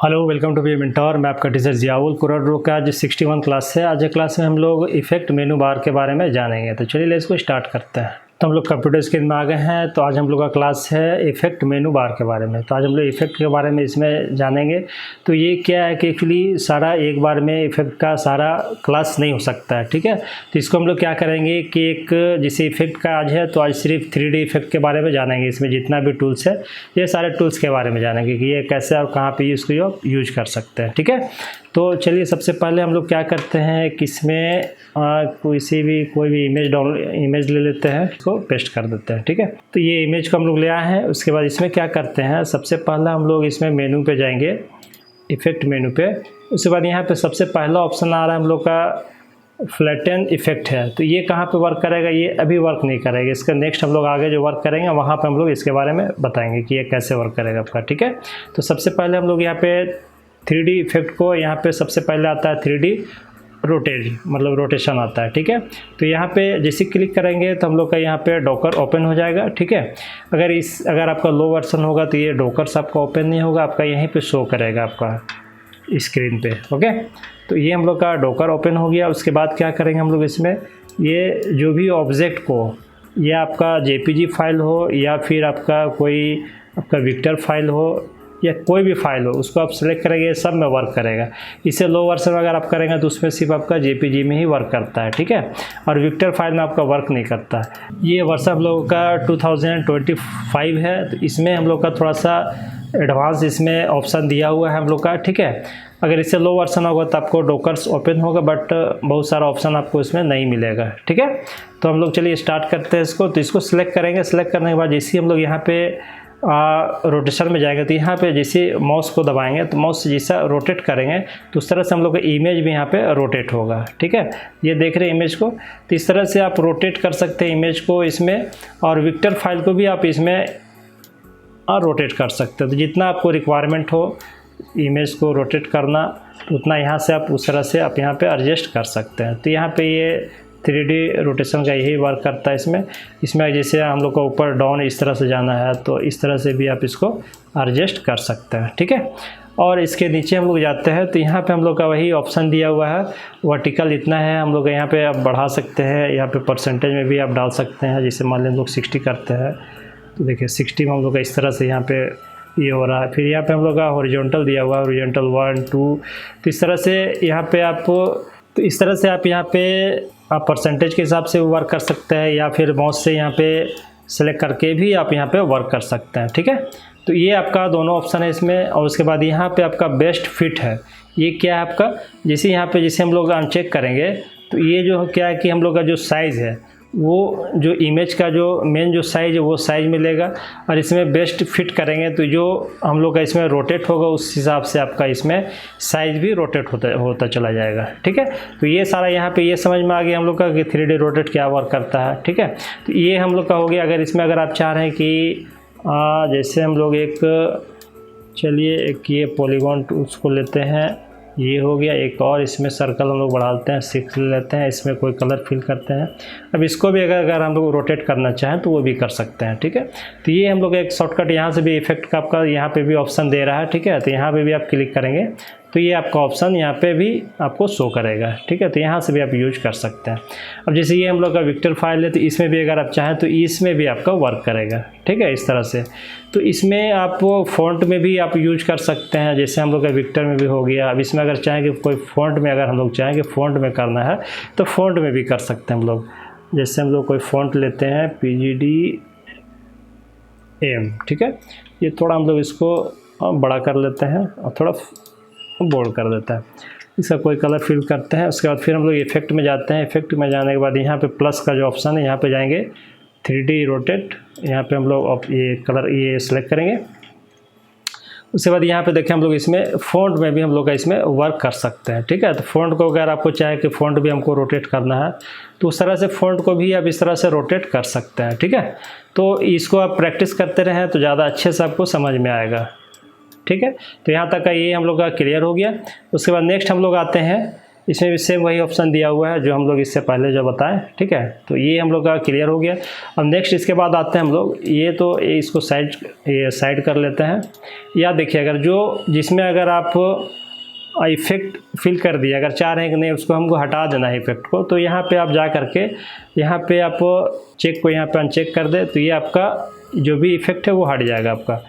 Hello, welcome to B mentor. मैं आपका teacher Ziaul कुर्रो का आज 61 क्लास है। आज क्लास में हम लोग इफेक्ट मेनू बार के बारे में जानेंगे। तो चलिए इसको स्टार्ट करते हैं। तो हम लोग कंप्यूटर स्क्रीन में आ गए हैं। तो आज हम लोग का क्लास है इफेक्ट मेनू बार के बारे में। तो आज हम लोग इफेक्ट के बारे में इसमें जानेंगे। तो ये क्या है कि एक्चुअली सारा एक बार में इफेक्ट का सारा क्लास नहीं हो सकता है, ठीक है। तो इसको हम लोग क्या करेंगे कि एक जैसे इफेक्ट का आज है, तो आज सिर्फ 3D इफेक्ट के बारे में जानेंगे। इसमें जितना भी टूल्स है, ये सारे टूल्स के बारे में जानेंगे कि ये कैसे और कहाँ पे इसको यूज कर सकते हैं, ठीक है। तो चलिए सबसे पहले हम लोग क्या करते हैं कि इसमें कोई भी इमेज ले लेते हैं, इसको पेस्ट कर देते हैं, ठीक है। तो ये इमेज को हम लोग ले आए हैं। उसके बाद इसमें क्या करते हैं, सबसे पहला हम लोग इसमें मेनू पे जाएंगे, इफेक्ट मेनू पे। उसके बाद यहाँ पे सबसे पहला ऑप्शन आ रहा है हम लोग का फ्लैटन इफेक्ट है। तो ये कहाँ पे वर्क करेगा, ये अभी वर्क नहीं करेगा। इसका नेक्स्ट हम लोग आगे जो वर्क करेंगे वहाँ पे हम लोग इसके बारे में बताएंगे कि ये कैसे वर्क करेगा आपका, ठीक है। तो सबसे पहले हम लोग यहाँ पे 3D इफेक्ट को, यहाँ पे सबसे पहले आता है 3D रोटेट, मतलब रोटेशन आता है, ठीक है। तो यहाँ पे जैसे क्लिक करेंगे तो हम लोग का यहाँ पे डॉकर ओपन हो जाएगा, ठीक है। अगर आपका लो वर्जन होगा तो ये डॉकर्स आपका ओपन नहीं होगा, आपका यहीं पे शो करेगा आपका स्क्रीन पे, ओके। तो ये हम लोग का डॉकर ओपन हो गया। उसके बाद क्या करेंगे हम लोग इसमें, ये जो भी ऑब्जेक्ट को, ये आपका JPG फाइल हो या फिर आपका कोई आपका विक्टर फाइल हो या कोई भी फाइल हो, उसको आप सेलेक्ट करेंगे, सब में वर्क करेगा। इससे लो वर्जन अगर आप करेंगे तो उसमें सिर्फ आपका JPG में ही वर्क करता है, ठीक है। और विक्टर फाइल में आपका वर्क नहीं करता है। ये वर्जन हम लोगों का 2025 है। तो इसमें हम लोग का थोड़ा सा एडवांस इसमें ऑप्शन दिया हुआ है हम लोग का, ठीक है। अगर इससे लो वर्जन होगा तो आपको डॉकर्स ओपन होगा, बट बहुत सारा ऑप्शन आपको इसमें नहीं मिलेगा, ठीक है। तो हम लोग चलिए स्टार्ट करते हैं इसको। तो इसको सिलेक्ट करेंगे। सिलेक्ट करने के बाद जैसे हम लोग यहाँ पे रोटेशन में जाएंगे तो यहाँ पे जैसे माउस को दबाएंगे तो माउस से जैसा रोटेट करेंगे तो उस तरह से हम लोग का इमेज भी यहाँ पे रोटेट होगा, ठीक है। ये देख रहे हैं इमेज को। तो इस तरह से आप रोटेट कर सकते हैं इमेज को इसमें, और विक्टर फाइल को भी आप इसमें रोटेट कर सकते हैं। तो जितना आपको रिक्वायरमेंट हो इमेज को रोटेट करना, उतना यहाँ से आप उस तरह से आप यहाँ पे एडजस्ट कर सकते हैं। तो यहाँ पे ये 3D रोटेशन का यही वर्क करता है इसमें जैसे हम लोग को ऊपर डाउन इस तरह से जाना है तो इस तरह से भी आप इसको एडजस्ट कर सकते हैं, ठीक है। और इसके नीचे हम लोग जाते हैं तो यहाँ पे हम लोग का वही ऑप्शन दिया हुआ है, वर्टिकल इतना है। हम लोग यहाँ पे आप बढ़ा सकते हैं, यहाँ पे परसेंटेज में भी आप डाल सकते हैं। जैसे मान लें हम लोग 60 करते हैं तो देखिए 60 में हम लोग का इस तरह से यहाँ पे ये हो रहा है। फिर यहाँ पे हम लोग का हॉरिजॉन्टल दिया हुआ है, हॉरिजॉन्टल 1 2। तो इस तरह से यहाँ पे आप यहाँ पे आप परसेंटेज के हिसाब से वर्क कर सकते हैं, या फिर माउस से यहाँ पे सेलेक्ट करके भी आप यहाँ पे वर्क कर सकते हैं, ठीक है। तो ये आपका दोनों ऑप्शन है इसमें। और उसके बाद यहाँ पे आपका बेस्ट फिट है। ये क्या है आपका, जैसे यहाँ पे जैसे हम लोग अनचेक करेंगे तो ये जो क्या है कि हम लोग का जो साइज़ है, वो जो इमेज का जो मेन जो साइज़ है वो साइज़ मिलेगा। और इसमें बेस्ट फिट करेंगे तो जो हम लोग का इसमें रोटेट होगा उस हिसाब से आपका इसमें साइज़ भी रोटेट होता चला जाएगा, ठीक है। तो ये सारा यहाँ पे ये समझ में आ गया हम लोग का कि 3D रोटेट क्या वर्क करता है, ठीक है। तो ये हम लोग का हो गया। अगर आप चाह रहे हैं कि जैसे हम लोग चलिए एक ये पॉलीगॉन उसको लेते हैं, ये हो गया। एक और इसमें सर्कल हम लोग बढ़ाते हैं, 6 ले लेते हैं, इसमें कोई कलर फिल करते हैं। अब इसको भी अगर हम लोग रोटेट करना चाहें तो वो भी कर सकते हैं, ठीक है। तो ये हम लोग एक शॉर्टकट यहाँ से भी इफेक्ट का आपका यहाँ पे भी ऑप्शन दे रहा है, ठीक है। तो यहाँ पे भी आप क्लिक करेंगे तो ये आपका ऑप्शन यहाँ पे भी आपको शो करेगा, ठीक है। तो यहाँ से भी आप यूज कर सकते हैं। अब जैसे ये हम लोग का विक्टर फाइल है तो इसमें भी अगर आप चाहें तो इसमें भी आपका वर्क करेगा, ठीक है, इस तरह से। तो इसमें आप फ़ॉन्ट में भी आप यूज कर सकते हैं, जैसे हम लोग का विक्टर में भी हो गया। अब इसमें अगर चाहें कि कोई फ़ॉन्ट में अगर हम लोग चाहें कि फ़ॉन्ट में करना है तो फ़ॉन्ट में भी कर सकते हैं हम लोग। जैसे हम लोग कोई फ़ॉन्ट लेते हैं PGDM, ठीक है। ये थोड़ा हम लोग इसको बड़ा कर लेते हैं और थोड़ा बोल्ड कर देता है। इसका कोई कलर फिल करते हैं। उसके बाद फिर हम लोग इफेक्ट में जाते हैं। इफेक्ट में जाने के बाद यहाँ पे प्लस का जो ऑप्शन है यहाँ पे जाएंगे, 3D रोटेट। यहाँ पे हम लोग ये कलर ये सिलेक्ट करेंगे। उसके बाद यहाँ पे देखें हम लोग इसमें फ़ॉन्ट में भी हम लोग का इसमें वर्क कर सकते हैं, ठीक है। तो फ़ॉन्ट को अगर आपको चाहे कि फ़ॉन्ट भी हमको रोटेट करना है तो उस तरह से फ़ॉन्ट को भी आप इस तरह से रोटेट कर सकते हैं, ठीक है। तो इसको आप प्रैक्टिस करते रहें तो ज़्यादा अच्छे से आपको समझ में आएगा, ठीक है। तो यहाँ तक का ये हम लोग का क्लियर हो गया। उसके बाद नेक्स्ट हम लोग आते हैं इसमें भी सेम वही ऑप्शन दिया हुआ है जो हम लोग इससे पहले जो बताएं, ठीक है। तो ये हम लोग का क्लियर हो गया। अब नेक्स्ट इसके बाद आते हैं हम लोग, ये तो इसको साइड कर लेते हैं। या देखिए, अगर जिसमें अगर आप इफेक्ट फिल कर दिया, अगर चाह रहे हैं कि नहीं उसको हमको हटा देना है इफेक्ट को, तो यहाँ पे आप जा करके यहाँ पे आप चेक को यहाँ पे अनचेक कर दे, तो ये आपका जो भी इफेक्ट है वो हट जाएगा आपका,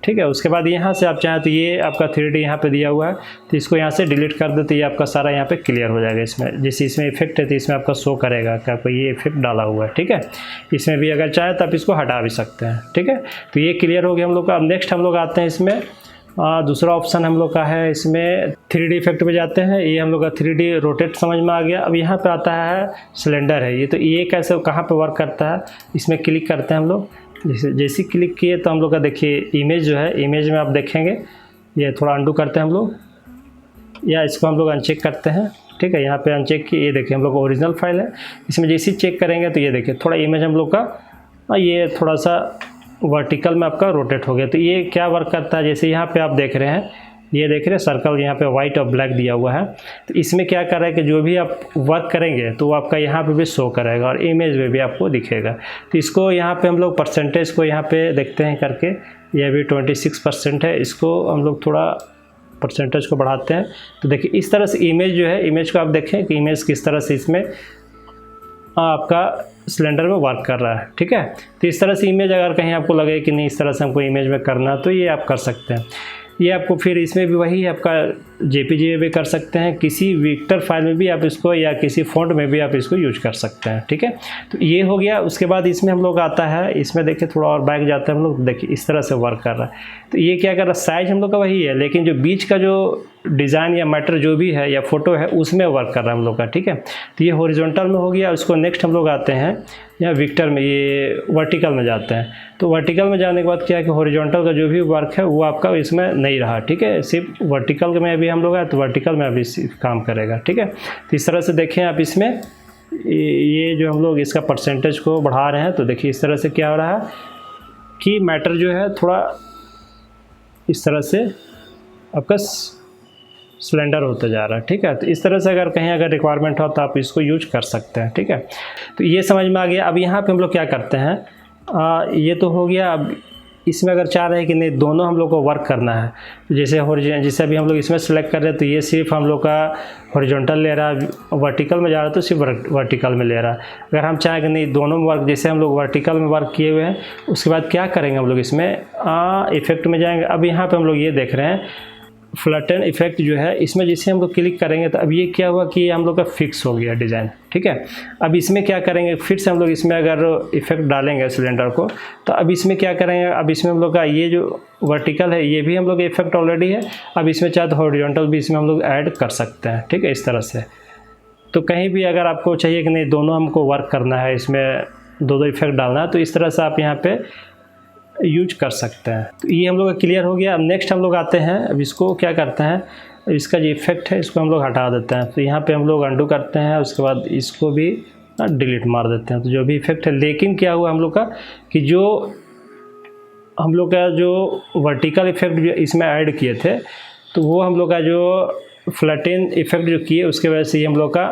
ठीक है। उसके बाद यहाँ से आप चाहें तो ये आपका 3D यहाँ पे दिया हुआ है, तो इसको यहाँ से डिलीट कर दे, तो ये आपका सारा यहाँ पे क्लियर हो जाएगा। इसमें जैसे इसमें इफेक्ट है तो इसमें आपका शो करेगा कि आपको ये इफेक्ट डाला हुआ है, ठीक है। इसमें भी अगर चाहे तो आप इसको हटा भी सकते हैं, ठीक है। तो ये क्लियर हो गया हम लोग का। अब नेक्स्ट हम लोग आते हैं इसमें दूसरा ऑप्शन हम लोग का है, इसमें 3D इफेक्ट पे जाते हैं। ये हम लोग का 3D रोटेट समझ में आ गया। अब यहाँ पे आता है सिलेंडर है ये, तो ये कैसे कहाँ पे वर्क करता है, इसमें क्लिक करते हैं हम लोग। जैसे क्लिक किए तो हम लोग का देखिए इमेज जो है, इमेज में आप देखेंगे ये थोड़ा अंडू करते हैं हम लोग, या इसको हम लोग अनचेक करते हैं, ठीक है। यहाँ पे अनचेक किए, ये देखिए हम लोग ओरिजिनल फाइल है। इसमें जैसे चेक करेंगे तो ये देखिए थोड़ा इमेज हम लोग का ये थोड़ा सा वर्टिकल में आपका रोटेट हो गया। तो ये क्या वर्क करता है, जैसे यहाँ पे आप देख रहे हैं, ये देख रहे हैं सर्कल यहाँ पे वाइट और ब्लैक दिया हुआ है। तो इसमें क्या कर रहा है कि जो भी आप वर्क करेंगे तो वो आपका यहाँ पे भी शो करेगा और इमेज में भी आपको दिखेगा। तो इसको यहाँ पे हम लोग परसेंटेज को यहाँ पे देखते हैं करके, ये अभी 26% है। इसको हम लोग थोड़ा परसेंटेज को बढ़ाते हैं, तो देखिए इस तरह से इमेज जो है, इमेज को आप देखें कि इमेज किस तरह से इसमें आपका सिलेंडर में वर्क कर रहा है, ठीक है। तो इस तरह से इमेज अगर कहीं आपको लगे कि नहीं इस तरह से हमको इमेज में करना, तो ये आप कर सकते हैं। ये आपको फिर इसमें भी वही आपका जेपीजी में भी कर सकते हैं, किसी वेक्टर फाइल में भी आप इसको, या किसी फॉन्ट में भी आप इसको यूज कर सकते हैं, ठीक है। तो ये हो गया। उसके बाद इसमें हम लोग आता है, इसमें देखिए थोड़ा और बैक जाते हैं हम लोग, देखिए इस तरह से वर्क कर रहा है। तो ये क्या कर रहा है, साइज हम लोग का वही है, लेकिन जो बीच का जो डिज़ाइन या मैटर जो भी है या फोटो है उसमें वर्क कर रहा है हम लोग का, ठीक है। तो ये हॉरिजॉन्टल में हो गया। उसको नेक्स्ट हम लोग आते हैं या वेक्टर में, ये वर्टिकल में जाते हैं। तो वर्टिकल में जाने के बाद क्या है कि हॉरिजॉन्टल का जो भी वर्क है वो आपका इसमें नहीं रहा, ठीक है। सिर्फ वर्टिकल में अभी हम लोग आए तो वर्टिकल में अभी काम करेगा, ठीक है। तो इस तरह से देखें आप इसमें ये जो हम लोग इसका परसेंटेज को बढ़ा रहे हैं, तो देखिए इस तरह से क्या हो रहा है कि मैटर जो है थोड़ा इस तरह से आपका सिलेंडर होता जा रहा है, ठीक है। तो इस तरह से अगर रिक्वायरमेंट हो तो आप इसको यूज कर सकते हैं, ठीक है। तो ये समझ में आ गया। अब यहाँ पे हम लोग क्या करते हैं, ये तो हो गया। अब इसमें अगर चाह रहे हैं कि नहीं दोनों हम लोग को वर्क करना है, तो जैसे अभी हम लोग इसमें सेलेक्ट कर रहे हैं, तो ये सिर्फ हम लोग का हॉरिजॉन्टल ले रहा है, वर्टिकल में जा रहा है तो सिर्फ वर्टिकल में ले रहा है। अगर हम चाहें कि नहीं दोनों में वर्क, जैसे हम लोग वर्टिकल में वर्क किए हुए हैं, उसके बाद क्या करेंगे हम लोग इसमें इफेक्ट में जाएंगे। अब यहाँ पर हम लोग ये देख रहे हैं फ्लैटन इफेक्ट जो है, इसमें जैसे हम लोग क्लिक करेंगे तो अब ये क्या हुआ कि हम लोग का फिक्स हो गया डिज़ाइन, ठीक है। अब इसमें क्या करेंगे, फिर से हम लोग इसमें अगर इफेक्ट डालेंगे सिलेंडर को, तो अब इसमें क्या करेंगे, अब इसमें हम लोग का ये जो वर्टिकल है ये भी हम लोग इफेक्ट ऑलरेडी है। अब इसमें चाहे तो हॉरिजॉन्टल भी इसमें हम लोग ऐड कर सकते हैं, ठीक है, इस तरह से। तो कहीं भी अगर आपको चाहिए कि नहीं दोनों हमको वर्क करना है, इसमें दो इफेक्ट डालना है, तो इस तरह से आप यहाँ पे यूज कर सकते हैं। तो ये हम लोग का क्लियर हो गया। अब नेक्स्ट हम लोग आते हैं, अब इसको क्या करते हैं, इसका जो इफेक्ट है इसको हम लोग हटा देते हैं। तो यहाँ पे हम लोग अंडू करते हैं, उसके बाद इसको भी डिलीट मार देते हैं। तो जो भी इफेक्ट है, लेकिन क्या हुआ हम लोग का कि जो हम लोग का जो वर्टिकल इफेक्ट जो इसमें ऐड किए थे, तो वो हम लोग का जो फ्लैटन इफेक्ट जो किए उसके वजह से ये हम लोग का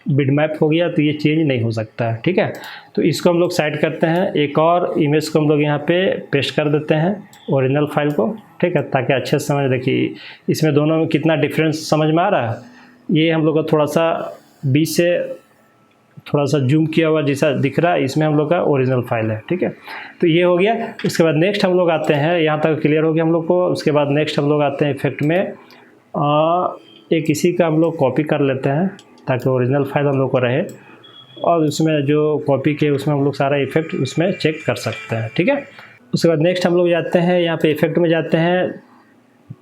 बिटमैप हो गया, तो ये चेंज नहीं हो सकता है, ठीक है। तो इसको हम लोग साइड करते हैं। एक और इमेज को हम लोग यहाँ पे पेस्ट कर देते हैं ओरिजिनल फाइल को, ठीक है, ताकि अच्छे से समझ। देखिए इसमें दोनों में कितना डिफरेंस समझ में आ रहा है। ये हम लोग का थोड़ा सा बीच से थोड़ा सा जूम किया हुआ जैसा दिख रहा है, इसमें हम लोग का ओरिजिनल फाइल है, ठीक है। तो ये हो गया। उसके बाद नेक्स्ट हम लोग आते हैं, यहाँ तक क्लियर हो गया हम लोग को। उसके बाद नेक्स्ट हम लोग आते हैं इफेक्ट में, एक इसी का हम लोग कॉपी कर लेते हैं ताकि ओरिजिनल फाइल हम लोग को रहे, और उसमें जो कॉपी किए उसमें हम लोग सारा इफेक्ट उसमें चेक कर सकते हैं, ठीक है। उसके बाद नेक्स्ट हम लोग जाते हैं यहाँ पे इफेक्ट में जाते हैं,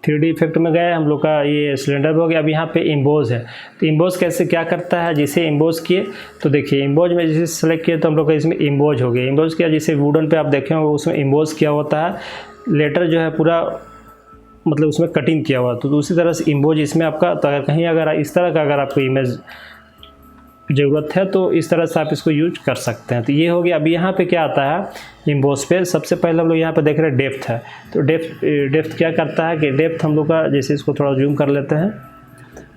3D इफेक्ट में गए, हम लोग का ये सिलेंडर हो गया। अब यहाँ पे इम्बोज है, तो इम्बोज कैसे क्या करता है, जिसे इम्बोज किए तो देखिए इम्बोज में जैसे सेलेक्ट किए तो हम लोग का इसमें इम्बोज हो गया। इम्बोज किया जैसे वुडन पे आप देखे हो उसमें इम्बोज किया होता है, लेटर जो है पूरा मतलब उसमें कटिंग किया हुआ, तो उसी तरह से इम्बोज इसमें आपका। तो अगर कहीं अगर इस तरह का अगर आपको इमेज ज़रूरत है तो इस तरह से आप इसको यूज कर सकते हैं। तो ये हो गया। अब यहाँ पे क्या आता है इम्बोज पे, सबसे पहले हम लोग यहाँ पे देख रहे हैं डेप्थ है। तो डेप्थ क्या करता है कि डेप्थ हम लोग का, जैसे इसको थोड़ा जूम कर लेते हैं,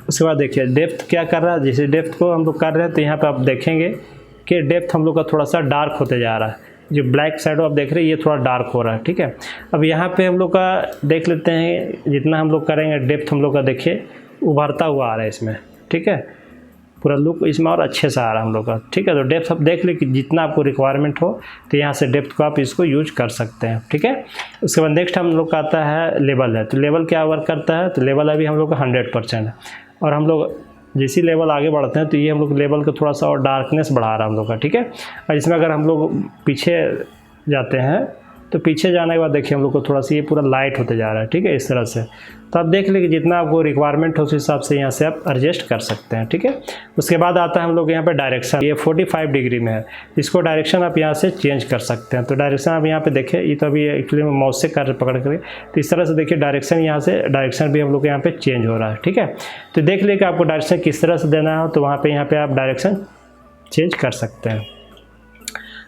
उसके बाद देखिए डेप्थ क्या कर रहा है, जैसे डेप्थ को हम लोग कर रहे हैं तो यहाँ पे आप देखेंगे कि डेप्थ हम लोग का थोड़ा सा डार्क होते जा रहा है, जो ब्लैक शैडो आप देख रहे हैं ये थोड़ा डार्क हो रहा है, ठीक है। अब यहाँ पे हम लोग का देख लेते हैं, जितना हम लोग करेंगे डेप्थ हम लोग का देखिए उभरता हुआ आ रहा है इसमें, ठीक है, पूरा लुक इसमें और अच्छे से आ रहा है हम लोग का, ठीक है। तो डेप्थ आप देख ले कि जितना आपको रिक्वायरमेंट हो तो यहाँ से डेप्थ को आप इसको यूज कर सकते हैं, ठीक है। उसके बाद नेक्स्ट हम लोग का आता है लेवल है, तो लेवल क्या वर्क करता है, तो लेवल अभी हम लोग का 100% है, और हम लोग जैसी लेवल आगे बढ़ते हैं तो ये हम लोग लेवल को थोड़ा सा और डार्कनेस बढ़ा रहा है हम लोग का, ठीक है। और इसमें अगर हम लोग पीछे जाते हैं तो पीछे जाने के बाद देखिए हम लोग को थोड़ा सा ये पूरा लाइट होते जा रहा है, ठीक है, इस तरह से। तो आप देख लीजिए जितना आपको रिक्वायरमेंट हो उस हिसाब से यहाँ से आप एडजस्ट कर सकते हैं, ठीक है। उसके बाद आता है हम लोग यहाँ पे डायरेक्शन, ये 45 डिग्री में है, इसको डायरेक्शन आप यहाँ से चेंज कर सकते हैं। तो डायरेक्शन आप यहाँ पे देखें, ये तो अभी एक्चुअली माउस से कर पकड़ कर, तो इस तरह से देखिए डायरेक्शन यहाँ से डायरेक्शन भी हम लोग यहाँ पे चेंज हो रहा है, ठीक है। तो देख लीजिए कि आपको डायरेक्शन किस तरह से देना है, तो वहाँ पर यहाँ पर आप डायरेक्शन चेंज कर सकते हैं।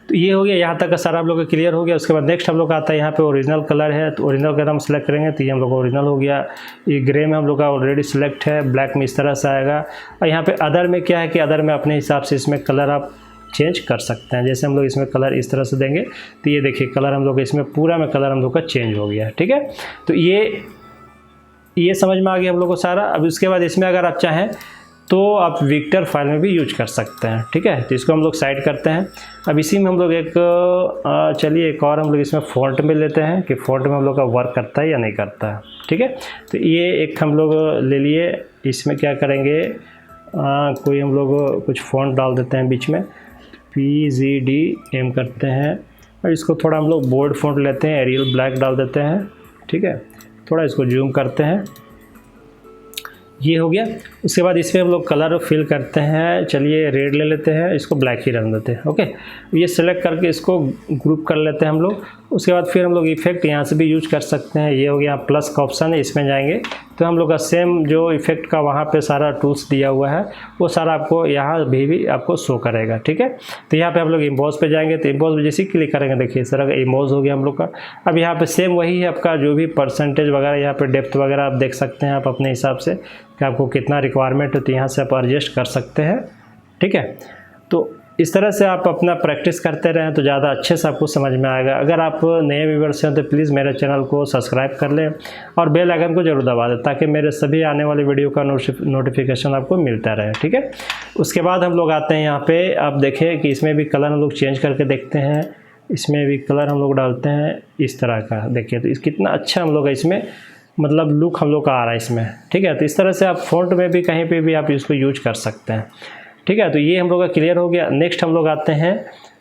तो ये हो गया, यहाँ तक का सारा हम लोग का क्लियर हो गया। उसके बाद नेक्स्ट हम लोग का आता है यहाँ पे ओरिजिनल कलर है, तो ओरिजिनल कलर हम सेलेक्ट करेंगे तो ये हम लोग का ओरिजिनल हो गया। ये ग्रे में हम लोग का ऑलरेडी सिलेक्ट है, ब्लैक में इस तरह से आएगा। और यहाँ पे अदर में क्या है कि अदर में अपने हिसाब से इसमें कलर आप चेंज कर सकते हैं। जैसे हम लोग इसमें कलर इस तरह से देंगे तो ये देखिए कलर हम लोग इसमें पूरा में कलर हम लोग का चेंज हो गया है, ठीक है। तो ये समझ में आ गया हम लोग को सारा। अब उसके बाद इसमें अगर आप चाहें तो आप विक्टर फाइल में भी यूज कर सकते हैं, ठीक है। तो इसको हम लोग साइड करते हैं। अब इसी में हम लोग चलिए एक और हम लोग इसमें फ़ॉन्ट में लेते हैं कि फ़ॉन्ट में हम लोग का वर्क करता है या नहीं करता है, ठीक है। तो ये एक हम लोग ले लिए, इसमें क्या करेंगे, कोई हम लोग कुछ फ़ॉन्ट डाल देते हैं बीच में, PZDM करते हैं, और इसको थोड़ा हम लोग बोल्ड फ़ॉन्ट लेते हैं, एरियल ब्लैक डाल देते हैं, ठीक है। थोड़ा इसको जूम करते हैं, ये हो गया। उसके बाद इसमें हम लोग कलर फिल करते हैं, चलिए रेड ले लेते हैं, इसको ब्लैक ही रहने देते हैं, ओके। ये सेलेक्ट करके इसको ग्रुप कर लेते हैं हम लोग। उसके बाद फिर हम लोग इफेक्ट यहाँ से भी यूज कर सकते हैं, ये हो गया प्लस का ऑप्शन है, इसमें जाएंगे तो हम लोग का सेम जो इफेक्ट का वहाँ पे सारा टूल्स दिया हुआ है वो सारा आपको यहाँ भी आपको शो करेगा, ठीक है। तो यहाँ पे हम लोग इम्बॉस पे जाएंगे, तो इम्बॉस पे जैसे क्लिक करेंगे देखिए इस तरह का इम्बॉस हो गया हम लोग का। अब यहाँ पे सेम वही है आपका, जो भी परसेंटेज वगैरह यहाँ पे डेप्थ वगैरह आप देख सकते हैं आप अपने हिसाब से कि आपको कितना रिक्वायरमेंट है, तो यहाँ से आप एडजस्ट कर सकते हैं, ठीक है। तो इस तरह से आप अपना प्रैक्टिस करते रहें तो ज़्यादा अच्छे से आपको समझ में आएगा। अगर आप नए व्यूअर्स हैं तो प्लीज़ मेरे चैनल को सब्सक्राइब कर लें और बेल आइकन को जरूर दबा दें ताकि मेरे सभी आने वाले वीडियो का नोटिफिकेशन आपको मिलता रहे, ठीक है। उसके बाद हम लोग आते हैं यहाँ पे, आप देखें कि इसमें भी कलर हम लोग चेंज करके देखते हैं, इसमें भी कलर हम लोग डालते हैं इस तरह का, देखिए तो कितना अच्छा हम लोग इसमें मतलब लुक हम लोग का आ रहा है इसमें, ठीक है। तो इस तरह से आप फ़ॉन्ट में भी कहीं पे भी आप इसको यूज कर सकते हैं, ठीक है। तो ये हम लोग का क्लियर हो गया। नेक्स्ट हम लोग आते हैं,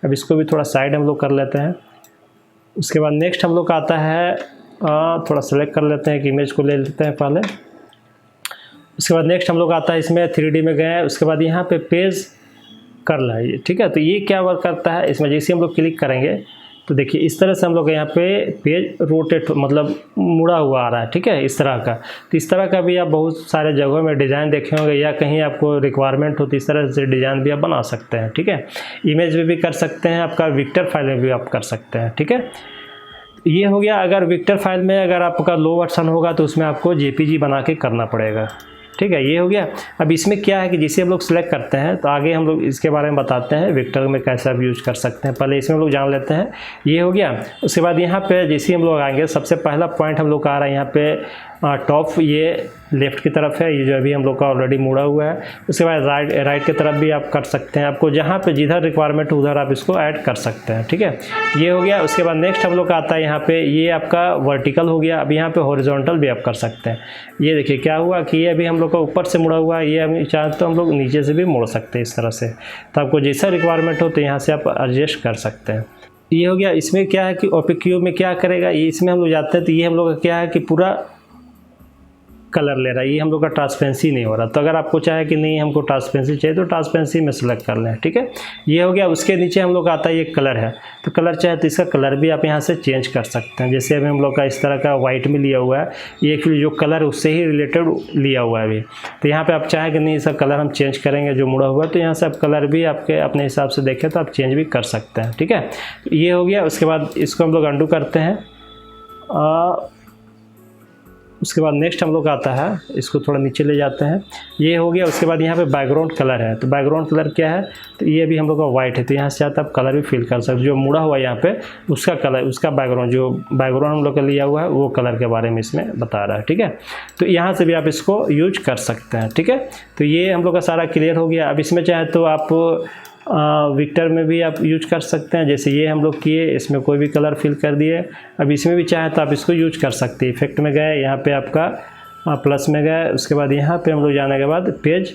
अब इसको भी थोड़ा साइड हम लोग कर लेते हैं। उसके बाद नेक्स्ट हम लोग का आता है, थोड़ा सेलेक्ट कर लेते हैं, कि इमेज को ले लेते हैं पहले। उसके बाद नेक्स्ट हम लोग आता है इसमें 3D में गए, उसके बाद यहाँ पे पेज कर लाइए, ठीक है। तो ये क्या वर्क करता है, इसमें जैसे हम लोग क्लिक करेंगे तो देखिए इस तरह से हम लोग यहाँ पे पेज रोटेट मतलब मुड़ा हुआ आ रहा है, ठीक है, इस तरह का। तो इस तरह का भी आप बहुत सारे जगहों में डिज़ाइन देखे होंगे, या कहीं आपको रिक्वायरमेंट हो तो इस तरह से डिज़ाइन भी आप बना सकते हैं, ठीक है। इमेज में भी कर सकते हैं, आपका विक्टर फाइल में भी आप कर सकते हैं, ठीक है। ये हो गया। अगर विक्टर फाइल में अगर आपका लो वर्जन होगा तो उसमें आपको JPG बना के करना पड़ेगा, ठीक है। ये हो गया। अब इसमें क्या है कि जिसे हम लोग सेलेक्ट करते हैं तो आगे हम लोग इसके बारे में बताते हैं विक्टर में कैसे आप यूज कर सकते हैं, पहले इसमें हम लोग जान लेते हैं। ये हो गया। उसके बाद यहाँ पे जैसे हम लोग आएंगे, सबसे पहला पॉइंट हम लोग का आ रहा है यहाँ पे टॉप, ये लेफ़्ट की तरफ है, ये जो अभी हम लोग का ऑलरेडी मुड़ा हुआ है। उसके बाद राइट की तरफ भी आप कर सकते हैं, आपको जहाँ पे जिधर रिक्वायरमेंट हो उधर आप इसको ऐड कर सकते हैं, ठीक है। ये हो गया। उसके बाद नेक्स्ट हम लोग का आता है यहाँ पे, ये आपका वर्टिकल हो गया। अब यहाँ पे हॉरिजॉन्टल भी आप कर सकते हैं। ये देखिए क्या हुआ कि ये अभी हम लोग का ऊपर से मुड़ा हुआ है, ये हम चाहें तो हम लोग नीचे से भी मोड़ सकते हैं इस तरह से। तो आपको जैसा रिक्वायरमेंट हो तो यहाँ से आप एडजस्ट कर सकते हैं। ये हो गया। इसमें क्या है कि OPQ में क्या करेगा, ये इसमें हम लोग जाते हैं तो ये हम लोग का क्या है कि पूरा कलर ले रहा है, ये हम लोग का ट्रांसपेरेंसी नहीं हो रहा। तो अगर आपको चाहे कि नहीं हमको ट्रांसपेरेंसी चाहिए तो ट्रांसपेरेंसी में सेलेक्ट कर लें, ठीक है। ये हो गया। उसके नीचे हम लोग आता है ये कलर है, तो कलर चाहे तो इसका कलर भी आप यहाँ से चेंज कर सकते हैं। जैसे अभी हम लोग का इस तरह का वाइट में लिया हुआ है, ये एक्चुअली जो कलर उससे ही रिलेटेड लिया हुआ है अभी। तो यहाँ पर आप चाहें कि नहीं इसका कलर हम चेंज करेंगे जो मुड़ा हुआ है, तो यहाँ से आप कलर भी आपके अपने हिसाब से देखें तो आप चेंज भी कर सकते हैं, ठीक है। ये हो गया। उसके बाद इसको हम लोग अंडू करते हैं। उसके बाद नेक्स्ट हम लोग का आता है, इसको थोड़ा नीचे ले जाते हैं, ये हो गया। उसके बाद यहाँ पे बैकग्राउंड कलर है, तो बैकग्राउंड कलर क्या है, तो ये भी हम लोग का वाइट है, तो यहाँ से आप कलर भी फिल कर सकते, जो मुड़ा हुआ यहाँ पे उसका कलर, उसका बैकग्राउंड, जो बैकग्राउंड हम लोग का लिया हुआ है वो कलर के बारे में इसमें बता रहा है, ठीक है। तो यहाँ से भी आप इसको यूज कर सकते हैं, ठीक है। तो ये हम लोग का सारा क्लियर हो गया। अब इसमें चाहे तो आप विक्टर में भी आप यूज कर सकते हैं, जैसे ये हम लोग किए, इसमें कोई भी कलर फिल कर दिए। अब इसमें भी चाहे तो आप इसको यूज कर सकते हैं। इफेक्ट में गए, यहाँ पे आपका प्लस में गए, उसके बाद यहाँ पे हम लोग जाने के बाद पेज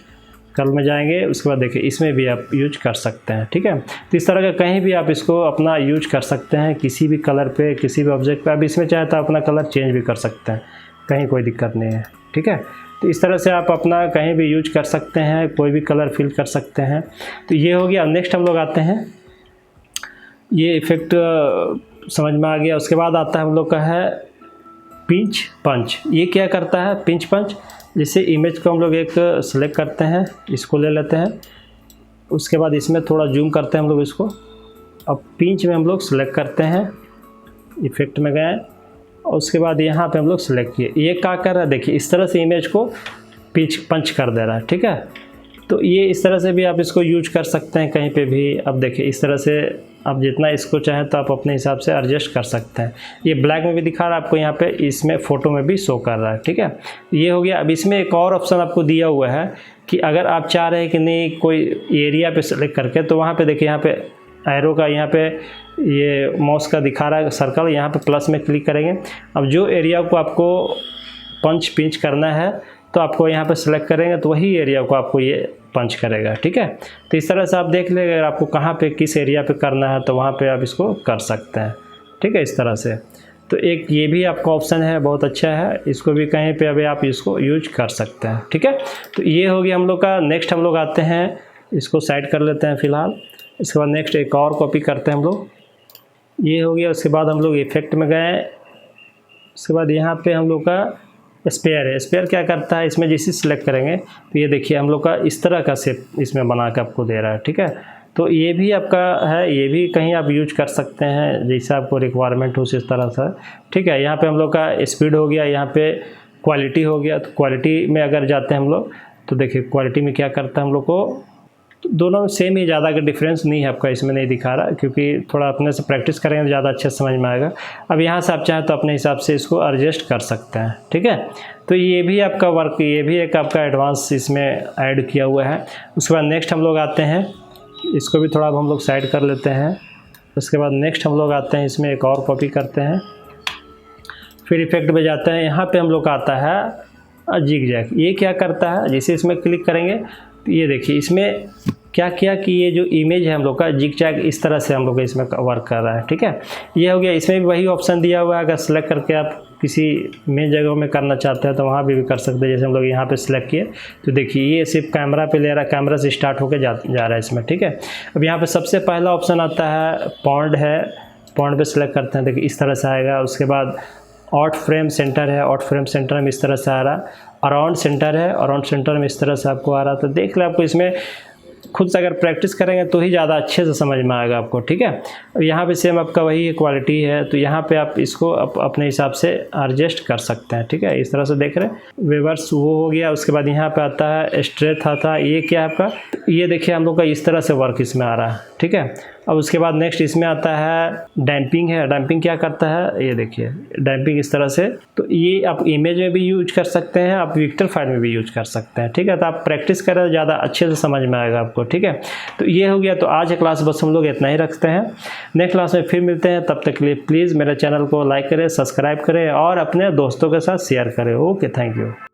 कल में जाएंगे, उसके बाद देखिए इसमें भी आप यूज कर सकते हैं, ठीक है। तो इस तरह का कहीं भी आप इसको अपना यूज कर सकते हैं, किसी भी कलर पे, किसी भी ऑब्जेक्ट पे। अब इसमें चाहे तो अपना कलर चेंज भी कर सकते हैं, कहीं कोई दिक्कत नहीं है, ठीक है। तो इस तरह से आप अपना कहीं भी यूज कर सकते हैं, कोई भी कलर फिल कर सकते हैं। तो ये हो गया। नेक्स्ट हम लोग आते हैं, ये इफेक्ट समझ में आ गया। उसके बाद आता है हम लोग का है पिंच पंच। ये क्या करता है पिंच पंच, जैसे इमेज को हम लोग एक सेलेक्ट करते हैं, इसको ले लेते हैं, उसके बाद इसमें थोड़ा जूम करते हैं हम लोग इसको। अब पिंच में हम लोग सेलेक्ट करते हैं, इफेक्ट में गए, और उसके बाद यहाँ पे हम लोग सेलेक्ट किए। ये क्या कर रहा है, देखिए इस तरह से इमेज को पिंच पंच कर दे रहा है, ठीक है। तो ये इस तरह से भी आप इसको यूज कर सकते हैं कहीं पे भी। अब देखिए इस तरह से आप जितना इसको चाहें तो आप अपने हिसाब से एडजस्ट कर सकते हैं। ये ब्लैक में भी दिखा रहा है आपको, यहाँ पे इसमें फ़ोटो में भी शो कर रहा है, ठीक है। ये हो गया। अब इसमें एक और ऑप्शन आपको दिया हुआ है कि अगर आप चाह रहे हैं कि नहीं कोई एरिया पे सेलेक्ट करके, तो वहाँ पे देखिए यहाँ पे एरो का, यहाँ पे ये माउस का दिखा रहा है सर्कल, यहाँ पे प्लस में क्लिक करेंगे। अब जो एरिया को आपको पंच पिंच करना है तो आपको यहाँ पे सेलेक्ट करेंगे, तो वही एरिया को आपको ये पंच करेगा, ठीक है। तो इस तरह से आप देख लेंगे अगर आपको कहाँ पे किस एरिया पे करना है तो वहाँ पे आप इसको कर सकते हैं, ठीक है, इस तरह से। तो एक ये भी आपका ऑप्शन है, बहुत अच्छा है, इसको भी कहीं पे अभी आप इसको यूज कर सकते हैं, ठीक है। तो ये हो गया हम लोग का। नेक्स्ट हम लोग आते हैं, इसको साइड कर लेते हैं फ़िलहाल। इसके बाद नेक्स्ट एक और कॉपी करते हैं हम लोग, ये हो गया। उसके बाद हम लोग इफेक्ट में गए, उसके बाद यहाँ पे हम लोग का स्पेयर है। स्पेयर क्या करता है, इसमें जैसे सिलेक्ट करेंगे तो ये देखिए हम लोग का इस तरह का शेप इसमें बना के आपको दे रहा है, ठीक है। तो ये भी आपका है, ये भी कहीं आप यूज कर सकते हैं जैसे आपको रिक्वायरमेंट हो इस तरह से, ठीक है। यहाँ पे हम लोग का स्पीड हो गया, यहाँ पे क्वालिटी हो गया। तो क्वालिटी में अगर जाते हैं हम लोग तो देखिए क्वालिटी में क्या करता है हम लोग को, तो दोनों में सेम ही, ज़्यादा का डिफरेंस नहीं है आपका, इसमें नहीं दिखा रहा, क्योंकि थोड़ा अपने से प्रैक्टिस करेंगे तो ज़्यादा अच्छे समझ में आएगा। अब यहाँ से आप चाहें तो अपने हिसाब से इसको एडजस्ट कर सकते हैं, ठीक है। तो ये भी आपका वर्क, ये भी एक आपका एडवांस इसमें ऐड किया हुआ है। उसके बाद नेक्स्ट हम लोग आते हैं, इसको भी थोड़ा हम लोग साइड कर लेते हैं। उसके बाद नेक्स्ट हम लोग आते हैं, इसमें एक और कॉपी करते हैं, फिर इफेक्ट में जाते हैं। यहाँ पे हम लोग का आता है जिग जैग। ये क्या करता है, जैसे इसमें क्लिक करेंगे तो ये देखिए इसमें क्या किया कि ये जो इमेज है हम लोग का जिग जैग इस तरह से हम लोग इसमें वर्क कर रहा है, ठीक है। ये हो गया। इसमें भी वही ऑप्शन दिया हुआ है, अगर सेलेक्ट करके आप किसी मेन जगह में करना चाहते हैं तो वहाँ भी कर सकते हैं। जैसे हम लोग यहाँ पे सिलेक्ट किए तो देखिए ये सिर्फ कैमरा पे ले रहा है, कैमरा से स्टार्ट होकर जा रहा है इसमें, ठीक है। अब यहाँ पे सबसे पहला ऑप्शन आता है पॉन्ड है, पॉन्ड पे सिलेक्ट करते हैं, देखिए इस तरह से आएगा। उसके बाद आउट फ्रेम सेंटर है, आउट फ्रेम सेंटर में इस तरह से आ रहा। अराउंड सेंटर है, अराउंड सेंटर में इस तरह से आपको आ रहा। तो देख ले आपको इसमें खुद से अगर प्रैक्टिस करेंगे तो ही ज़्यादा अच्छे से समझ में आएगा आपको, ठीक है। यहाँ पे सेम आपका वही क्वालिटी है, तो यहाँ पे आप इसको अपने हिसाब से एडजस्ट कर सकते हैं, ठीक है। इस तरह से देख रहे हैं, वेवर्स वो हो गया। उसके बाद यहाँ पे आता है स्ट्रेथ आता है, ये क्या है आपका, ये देखिए हम लोग का इस तरह से वर्क इसमें आ रहा है, ठीक है। अब उसके बाद नेक्स्ट इसमें आता है डैम्पिंग है। डैम्पिंग क्या करता है, ये देखिए डैम्पिंग इस तरह से। तो ये आप इमेज में भी यूज कर सकते हैं, आप विक्टर फाइल में भी यूज कर सकते हैं, ठीक है। तो आप प्रैक्टिस करें तो ज़्यादा अच्छे से समझ में आएगा आपको, ठीक है। तो ये हो गया। तो आज की क्लास बस हम लोग इतना ही रखते हैं, नेक्स्ट क्लास में फिर मिलते हैं। तब तक के लिए प्लीज़ मेरे चैनल को लाइक करें, सब्सक्राइब करें और अपने दोस्तों के साथ शेयर करें। Okay, thank you.